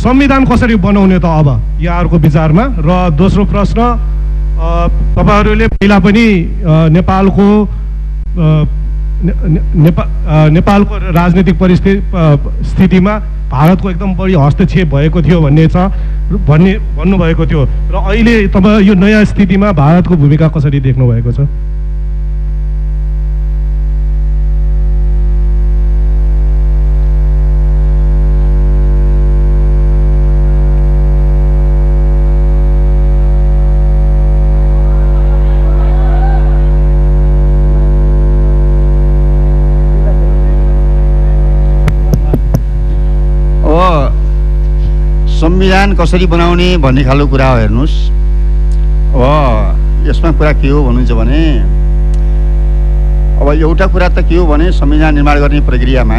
संविधान कसरी बनाउने त अब यहाँहरूको विचारमा? र दोस्रो प्रश्न, तपाईहरूले पहिला पनि नेपालको राजनीतिक स्थितिमा भारतको एकदम बढी हस्तक्षेप भएको थियो भन्नुभएको थियो र अहिले तपाईँ यो नयाँ स्थितिमा भारतको भूमिका कसरी देख्नु भएको छ? संविधान कसरी बनाउने भन्ने खालको कुरा हो। हेर्नुहोस्, अब यसमा कुरा के हो भन्नुहुन्छ भने, अब एउटा कुरा त के हो भने संविधान निर्माण गर्ने प्रक्रियामा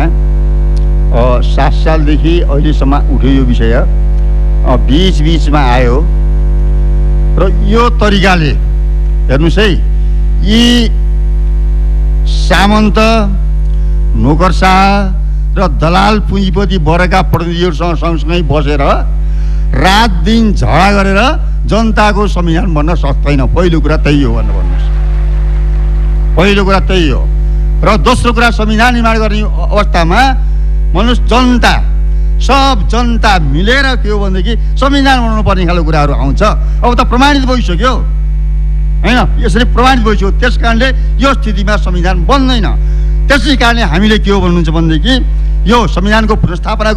7 सालदेखि अहिलेसम्म उठ्यो यो विषय, बीचमा आयो र यो तरिकाले हेर्नुहोस् है, यी सामन्त, नोकरशाह र दलाल पुँजीपति वर्गका प्रतिनिधिहरूसँग सँगसँगै बसेर रात दिन झगडा गरेर जनताको संविधान बन्न सक्दैन। पहिलो कुरा त्यही हो भनेर भन्नुहोस्, पहिलो कुरा त्यही हो। र दोस्रो कुरा, संविधान निर्माण गर्ने अवस्थामा भन्नुहोस् सब जनता मिलेर के हो भनेदेखि संविधान बनाउनु पर्ने खालको कुराहरू आउँछ। अब त प्रमाणित भइसक्यो होइन, यसरी प्रमाणित भइसक्यो। त्यस कारणले यो स्थितिमा संविधान बन्दैन। त्यसै कारणले हामीले के हो भन्नुहुन्छ भनेदेखि यो संविधानको पुनर्स्थापना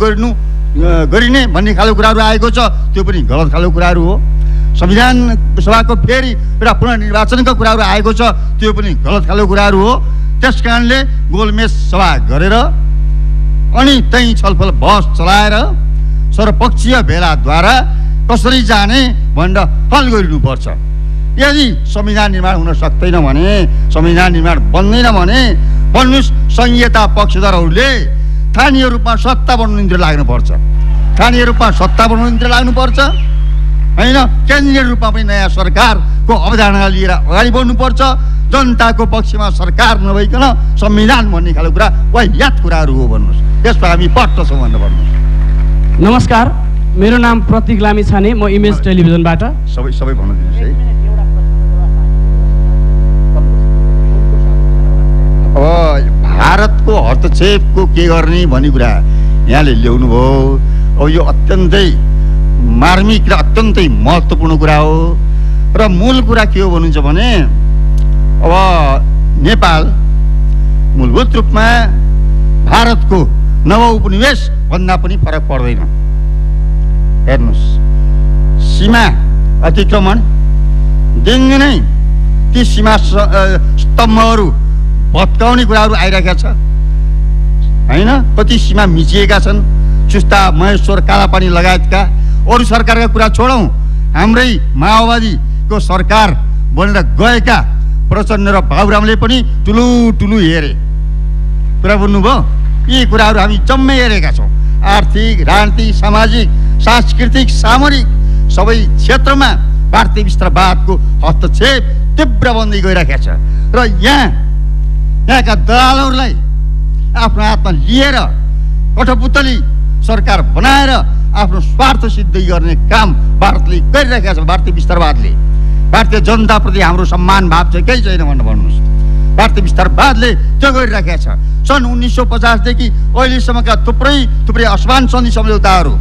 गरिने भन्ने खालको कुराहरू आएको छ, त्यो पनि गलत खालको कुराहरू हो। संविधान सभाको फेरि एउटा पुनर्निर्वाचनको कुराहरू आएको छ, त्यो पनि गलत खालको कुराहरू हो। त्यस कारणले गोलमेज सभा गरेर अनि त्यही छलफल बहस चलाएर सर्वपक्षीय भेलाद्वारा कसरी जाने भनेर हल गरिनुपर्छ। यदि संविधान निर्माण हुन सक्दैन भने, संविधान निर्माण बन्दैन भने भन्नुहोस्, संहिता पक्षधरहरूले स्थानीय रूपमा सत्ता बनाउनु निम्ति लाग्नुपर्छ, स्थानीय रूपमा सत्ता बनाउनु निम्ति लाग्नुपर्छ होइन। केन्द्रीय रूपमा पनि नयाँ सरकारको अवधारणा लिएर अगाडि बढ्नुपर्छ। जनताको पक्षमा सरकार नभइकन संविधान भन्ने खालको कुरा वाहियात कुराहरू हो भन्नुहोस्, यसमा हामी पट्ट छौँ भनेर भन्नुहोस्। नमस्कार, मेरो नाम प्रतीक लामिछाने, म इमेज टेलिभिजनबाट। सबै भन्न दिनुहोस् है। अब भारतको हस्तक्षेपको के गर्ने भन्ने कुरा यहाँले ल्याउनु भयो। अब यो अत्यन्तै मार्मिक र अत्यन्तै महत्त्वपूर्ण कुरा हो। र मूल कुरा के हो भन्नुहुन्छ भने, अब नेपाल मूलभूत रूपमा भारतको नवउपनिवेश भन्दा पनि फरक पर्दैन। हेर्नुहोस्, सीमा अतिक्रमण दिनदिनै ती सीमा स्तम्भहरू भत्काउने कुराहरू आइरहेका छ होइन। कति सीमा मिचिएका छन्, चुस्ता, महेश्वर, कालापानी लगायतका। अरू सरकारका कुरा छोडौँ, हाम्रै माओवादीको सरकार बनेर गएका प्रचण्ड र बाबुरामले पनि ठुलो हेरे कुरा बुझ्नुभयो। यी कुराहरू हामी जम्मै हेरेका छौँ। आर्थिक, राजनीतिक, सामाजिक, सांस्कृतिक, सामरिक सबै क्षेत्रमा भारतीय विस्तारवादको हस्तक्षेप तीव्र बन्दै गइरहेको छ। र यहाँका दलालहरूलाई आफ्नो हातमा लिएर कठपुतली सरकार बनाएर आफ्नो स्वार्थ सिद्ध गर्ने काम भारतले गरिरहेको छ। भारतीय विस्तारवादले, भारतीय जनताप्रति हाम्रो सम्मान भाव चाहिँ केही छैन भनेर भन्नुहोस्। भारतीय विस्तारवादले त्यो गरिरहेको छ। सन् 1950 देखि अहिलेसम्मका थुप्रै असमान सन्धि सम्झौताहरू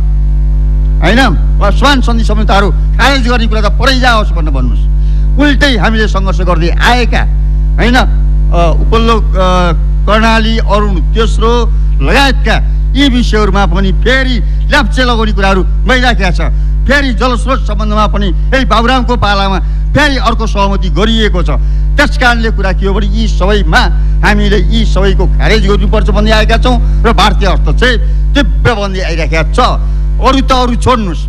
होइन, असमान सन्धि सम्झौताहरू खारेज गर्ने कुरा त परै जाओस् भनेर भन्नुहोस्। उल्टै हामीले सङ्घर्ष गर्दै आएका होइन, उपल्लो कर्णाली, अरुण तेस्रो लगायतका यी विषयहरूमा पनि फेरि ल्याप्चे लगाउने कुराहरू भइरहेका छ। फेरि जलस्रोत सम्बन्धमा पनि यही बाबुरामको पालामा फेरि अर्को सहमति गरिएको छ। त्यस कारणले कुरा के हो भने यी सबैमा हामीले यी सबैको खारेज गर्नुपर्छ भन्दै आएका छौँ र भारतीय हस्तक्षेप तीव्र बन्दै आइरहेका छ। अरू छोड्नुहोस्,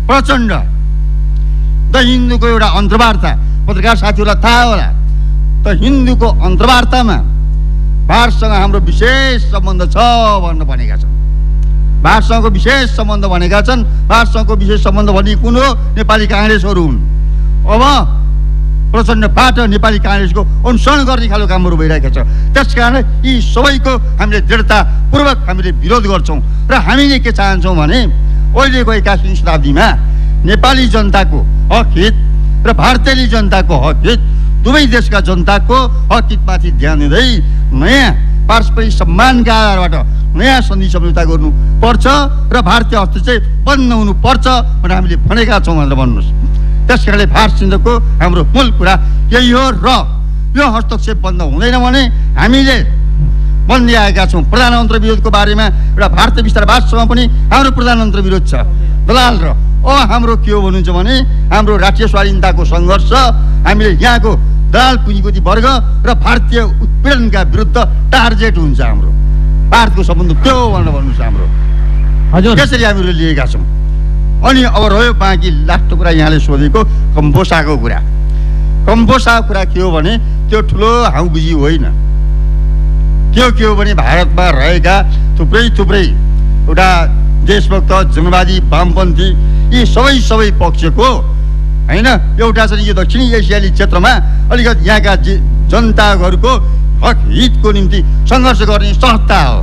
प्रचण्ड द हिन्दूको एउटा अन्तर्वार्ता, पत्रकार साथीहरूलाई थाहा होला, त हिन्दूको अन्तर्वार्तामा भारतसँग हाम्रो विशेष सम्बन्ध छ भनेर भनेका छन्। भारतसँगको विशेष सम्बन्ध भनेका छन्। भारतसँगको विशेष सम्बन्ध भन्ने कुन हो? नेपाली काङ्ग्रेसहरू हुन्। अब प्रचण्डबाट नेपाली काङ्ग्रेसको अनुसरण गर्ने खालको कामहरू भइरहेको छ। त्यस कारण यी सबैको हामीले दृढतापूर्वक हामीले विरोध गर्छौँ र हामीले के चाहन्छौँ भने अहिलेको 21औं शताब्दीमा नेपाली जनताको हक हित र भारतीय जनताको हक हित दुवै देशका जनताको हक हितमाथि ध्यान दिँदै नयाँ पारस्परिक सम्मानका आधारबाट नयाँ सन्धि सम्झौता गर्नुपर्छ र भारतीय हस्तक्षेप बन्द हुनुपर्छ भनेर हामीले भनेका छौँ भनेर भन्नुहोस्। त्यस कारणले भारत सिन्धुको हाम्रो मूल कुरा यही हो र यो हस्तक्षेप बन्द हुँदैन भने हामीले भन्दै आएका छौँ। प्रधानमन्त्री विरोधको बारेमा एउटा भारतीय विस्तारवादसँग पनि हाम्रो प्रधानमन्त्री विरोध छ दलाल र हाम्रो के हो भन्नुहुन्छ भने हाम्रो राष्ट्रिय स्वाधीनताको सङ्घर्ष हामीले यहाँको दलाल पुँजीपति वर्ग र भारतीय उत्पीडनका विरुद्ध टार्गेट हुन्छ हाम्रो भारतको सम्बन्ध त्यो हो भनेर भन्नुहोस् हाम्रो हजुर त्यसरी हामीले लिएका छौँ। अनि अब रह्यो बाँकी लास्ट कुरा यहाँले सोधेको कम्पोसाको कुरा। कम्पोसाको कुरा के हो भने त्यो ठुलो हाउबुजी होइन। त्यो के हो भने भारतमा रहेका थुप्रै एउटा देशभक्त जनवादी वामपन्थी यी सबै पक्षको होइन एउटा चाहिँ यो दक्षिणी एसियाली क्षेत्रमा अलिकति यहाँका जनताहरूको हक हितको निम्ति सङ्घर्ष गर्ने संस्था हो।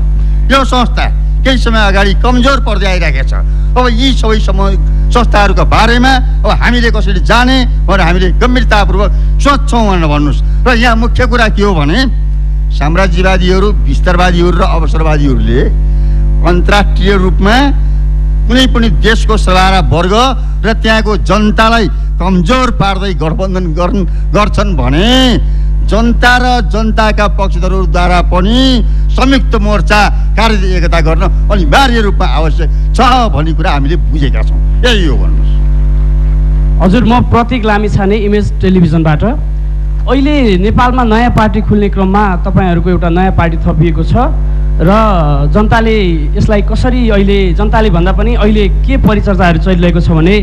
यो संस्था केही समय अगाडि कमजोर पर्दै आइरहेको छ। अब यी सबै संस्थाहरूको बारेमा अब हामीले कसरी जाने भनेर हामीले गम्भीरतापूर्वक सोध्छौँ भनेर भन्नुहोस्। र यहाँ मुख्य कुरा के हो भने साम्राज्यवादीहरू विस्तारवादीहरू र अवसरवादीहरूले अन्तर्राष्ट्रिय रूपमा कुनै पनि देशको सरारा वर्ग र त्यहाँको जनतालाई कमजोर पार्दै गठबन्धन गर्छन् भने जनता र जनताका पक्षधरहरूद्वारा पनि संयुक्त मोर्चा कार्य एकता गर्न अनिवार्य रूपमा आवश्यक छ भन्ने कुरा हामीले बुझेका छौँ। यही हो भन्नुहोस्। हजुर म प्रतीक लामिछाने इमेज टेलिभिजनबाट। अहिले नेपालमा नयाँ पार्टी खुल्ने क्रममा तपाईँहरूको एउटा नयाँ पार्टी थपिएको छ र जनताले यसलाई कसरी अहिले जनताले भन्दा पनि अहिले के परिचर्चाहरू चलिरहेको छ भने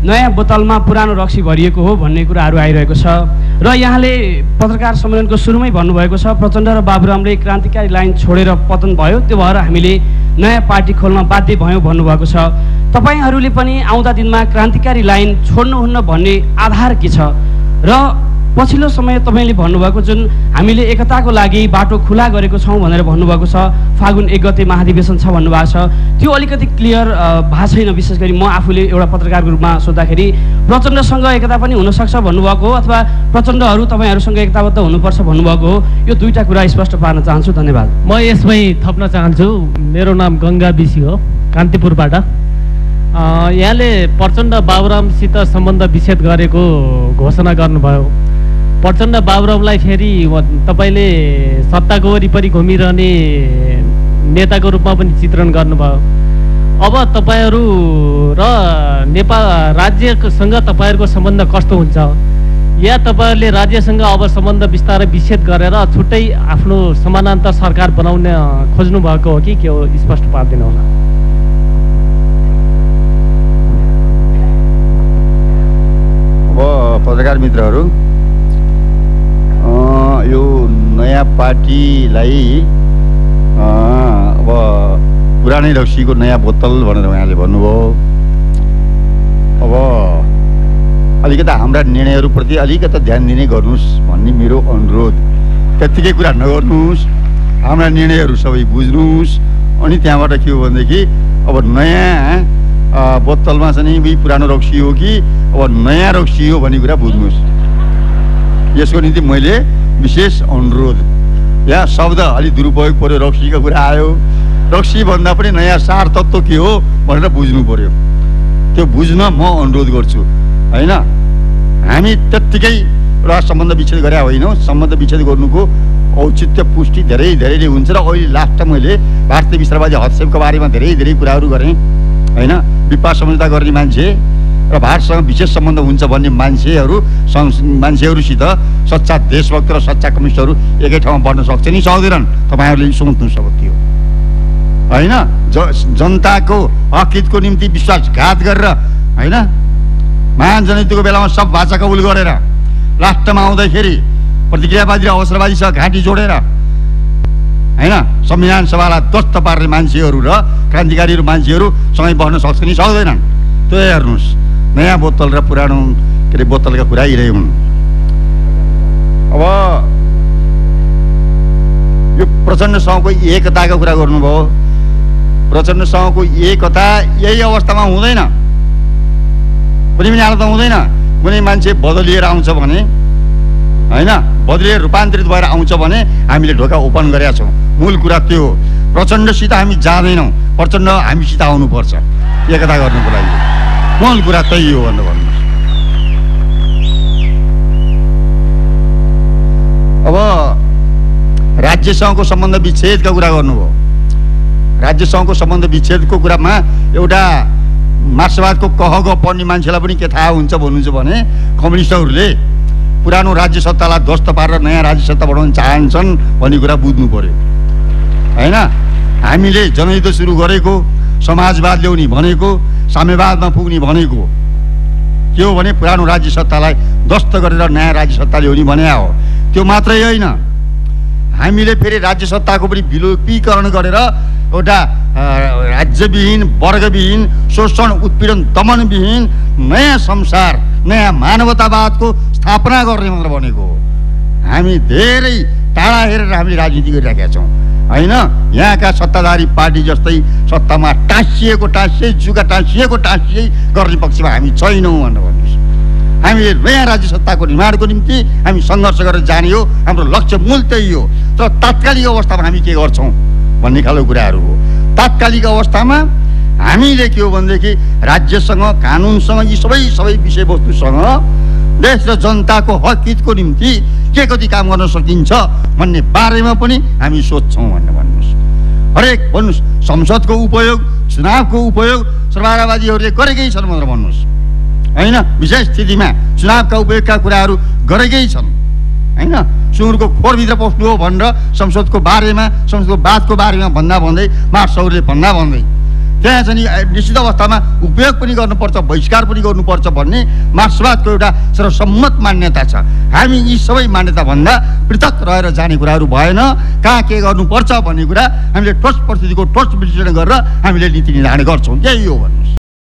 नयाँ बोतलमा पुरानो रक्सी भरिएको हो भन्ने कुराहरू आइरहेको छ र यहाँले पत्रकार सम्मेलनको सुरुमै भन्नुभएको छ प्रचण्ड र बाबुरामले क्रान्तिकारी लाइन छोडेर पतन भयो त्यो भएर हामीले नयाँ पार्टी खोल्न बाध्य भयौँ भन्नुभएको छ। तपाईँहरूले पनि आउँदा दिनमा क्रान्तिकारी लाइन छोड्नुहुन्न भन्ने आधार के छ र पछिल्लो समय तपाईँले भन्नुभएको जुन हामीले एकताको लागि बाटो खुला गरेको छौँ भनेर भन्नुभएको छ फागुन 1 गते महाधिवेशन छ भन्नुभएको छ त्यो अलिकति क्लियर भएको छैन। विशेष गरी म आफूले एउटा पत्रकारको रूपमा सोद्धाखेरि प्रचण्डसँग एकता पनि हुनसक्छ भन्नुभएको हो अथवा प्रचण्डहरू तपाईँहरूसँग एकताबद्ध हुनुपर्छ भन्नुभएको हो। यो दुईवटा कुरा स्पष्ट पार्न चाहन्छु। धन्यवाद। म यसमै थप्न चाहन्छु। मेरो नाम गङ्गा बिसी हो कान्तिपुरबाट। यहाँले प्रचण्ड बाबुरामसित सम्बन्ध विच्छेद गरेको घोषणा गर्नुभयो। प्रचण्ड बाबुरामलाई फेरि तपाईँले सत्ताको वरिपरि घुमिरहने नेताको रूपमा पनि चित्रण गर्नुभयो। अब तपाईँहरू र नेपाल राज्यसँग तपाईँहरूको सम्बन्ध कस्तो हुन्छ या तपाईँहरूले राज्यसँग अब सम्बन्ध बिस्तारै विच्छेद गरेर छुट्टै आफ्नो समानान्तर सरकार बनाउन खोज्नु भएको हो कि के हो स्पष्ट पार्दिनु होला। अब पत्रकार मित्रहरू यो नयाँ पार्टीलाई अब पुरानै रक्सीको नयाँ बोतल भनेर उहाँले भन्नुभयो। अब अलिकता हाम्रा निर्णयहरूप्रति अलिकता ध्यान दिने गर्नुहोस् भन्ने मेरो अनुरोध। त्यत्तिकै कुरा नगर्नुहोस्, हाम्रा निर्णयहरू सबै बुझ्नुहोस्। अनि त्यहाँबाट के हो भनेदेखि अब नयाँ बोतलमा चाहिँ पुरानो रक्सी हो कि अब नयाँ रक्सी हो भन्ने कुरा बुझ्नुहोस्। यसको निम्ति मैले विशेष अनुरोध। यहाँ शब्द अलि दुरुपयोग पर्यो, रक्सीको कुरा आयो। रक्सी भन्दा पनि नयाँ सार तत्त्व के हो भनेर बुझ्नु पर्यो। त्यो बुझ्न म अनुरोध गर्छु होइन। हामी त्यत्तिकै एउटा सम्बन्ध विच्छेद गरे होइनौँ। सम्बन्ध विच्छेद गर्नुको औचित्य पुष्टि धेरै हुन्छ र अहिले लास्ट मैले भारतीय विस्तारवादी हस्तक्षेपको बारेमा धेरै कुराहरू गरेँ होइन। विवाद सम्झौता गर्ने मान्छे र भारतसँग विशेष सम्बन्ध हुन्छ भन्ने मान्छेहरूसित सच्चा देशभक्त र सच्चा कम्युनिस्टहरू एकै ठाउँमा बढ्न सक्छ नि सक्दैनन् तपाईँहरूले सोच्नु सक्यो होइन। जनताको हक हितको निम्ति विश्वासघात गरेर होइन महाजनयुद्धको बेलामा सब भाषा कबुल गरेर लास्टमा आउँदाखेरि प्रतिक्रियावादी र अवसरवादीसँग घाँटी जोडेर होइन संविधान सभालाई ध्वस्त पार्ने मान्छेहरू र क्रान्तिकारीहरू मान्छेहरू सँगै बस्न सक्छ नि सक्दैनन्। त्यो हेर्नुहोस् नयाँ बोतल र पुरानो के अरे बोतलका कुरा आइरहे हुन्। अब यो प्रचण्डसँगको एकताको कुरा गर्नुभयो। प्रचण्डसँगको एकता यही अवस्थामा हुँदैन, कुनै पनि हालतमा हुँदैन। कुनै मान्छे बदलिएर आउँछ भने होइन, बदलिएर रूपान्तरित भएर आउँछ भने हामीले ढोका ओपन गरेका छौँ। मूल कुरा त्यो हो। प्रचण्डसित हामी जाँदैनौँ, प्रचण्ड हामीसित आउनुपर्छ एकता गर्नुको लागि। मूल कुरा त्यही हो भनेर भन्नुहोस्। अब राज्यसँगको सम्बन्ध विच्छेदका कुरा गर्नुभयो। राज्यसँगको सम्बन्ध विच्छेदको कुरामा एउटा मार्क्सवादको कह पढ्ने मान्छेलाई पनि के थाहा हुन्छ भन्नुहुन्छ भने कम्युनिस्टहरूले पुरानो राज्य सत्तालाई ध्वस्त पारेर नयाँ राज्य सत्ता बनाउन चाहन्छन् भन्ने कुरा बुझ्नु पर्यो होइन। हामीले जनयुद्ध सुरु गरेको, समाजवाद ल्याउने भनेको, साम्यवादमा पुग्ने भनेको के हो भने पुरानो राज्य सत्तालाई ध्वस्त गरेर नयाँ राज्य सत्ता ल्याउने भने हो। त्यो मात्रै होइन, हामीले फेरि राज्य सत्ताको पनि विलोपीकरण गरेर एउटा राज्यविहीन, वर्गविहीन, शोषण, उत्पीडन, दमनविहीन नयाँ संसार, नयाँ मानवतावादको स्थापना गर्ने मात्र भनेको हो। हामी धेरै टाढा हेरेर हामीले राजनीति गरिराखेका छौँ होइन। यहाँका सत्ताधारी पार्टी जस्तै सत्तामा टाँसिए जुगा टाँसिए गर्ने पक्षमा हामी छैनौँ भनेर भन्नुहोस्। हामीले नयाँ राज्य सत्ताको निर्माणको निम्ति हामी सङ्घर्ष गरेर जाने हो। हाम्रो लक्ष्य मूल त्यही हो। तर तात्कालिक अवस्थामा हामी के गर्छौँ भन्ने खालको कुराहरू हो। तात्कालिक अवस्थामा हामीले के हो भनेदेखि राज्यसँग, कानुनसँग, यी सबै विषयवस्तुसँग देश र जनताको हक हितको निम्ति के कति काम गर्न सकिन्छ भन्ने बारेमा पनि हामी सोध्छौँ भनेर भन्नुहोस्। हरेक भन्नुहोस्, संसदको उपयोग, चुनावको उपयोग सर्वहारावादीहरूले गरेकै छन् भनेर भन्नुहोस् होइन। विशेष स्थितिमा चुनावका उपयोगका कुराहरू गरेकै छन् होइन। सुँगुरको खोरभित्र पस्नु हो भनेर संसदको बारेमा, संसदको बातको बारेमा भन्दै मार्क्सहरूले भन्दै त्यहाँ चाहिँ निश्चित अवस्थामा उपयोग पनि गर्नुपर्छ, बहिष्कार पनि गर्नुपर्छ भन्ने मार्क्सवादको एउटा सर्वसम्मत मान्यता छ। हामी यी सबै मान्यताभन्दा पृथक रहेर जाने कुराहरू भएन। कहाँ के गर्नुपर्छ भन्ने कुरा हामीले ठोस परिस्थितिको ठोस विश्लेषण गरेर हामीले नीति निर्धारण गर्छौँ। यही हो भन्नुहोस्।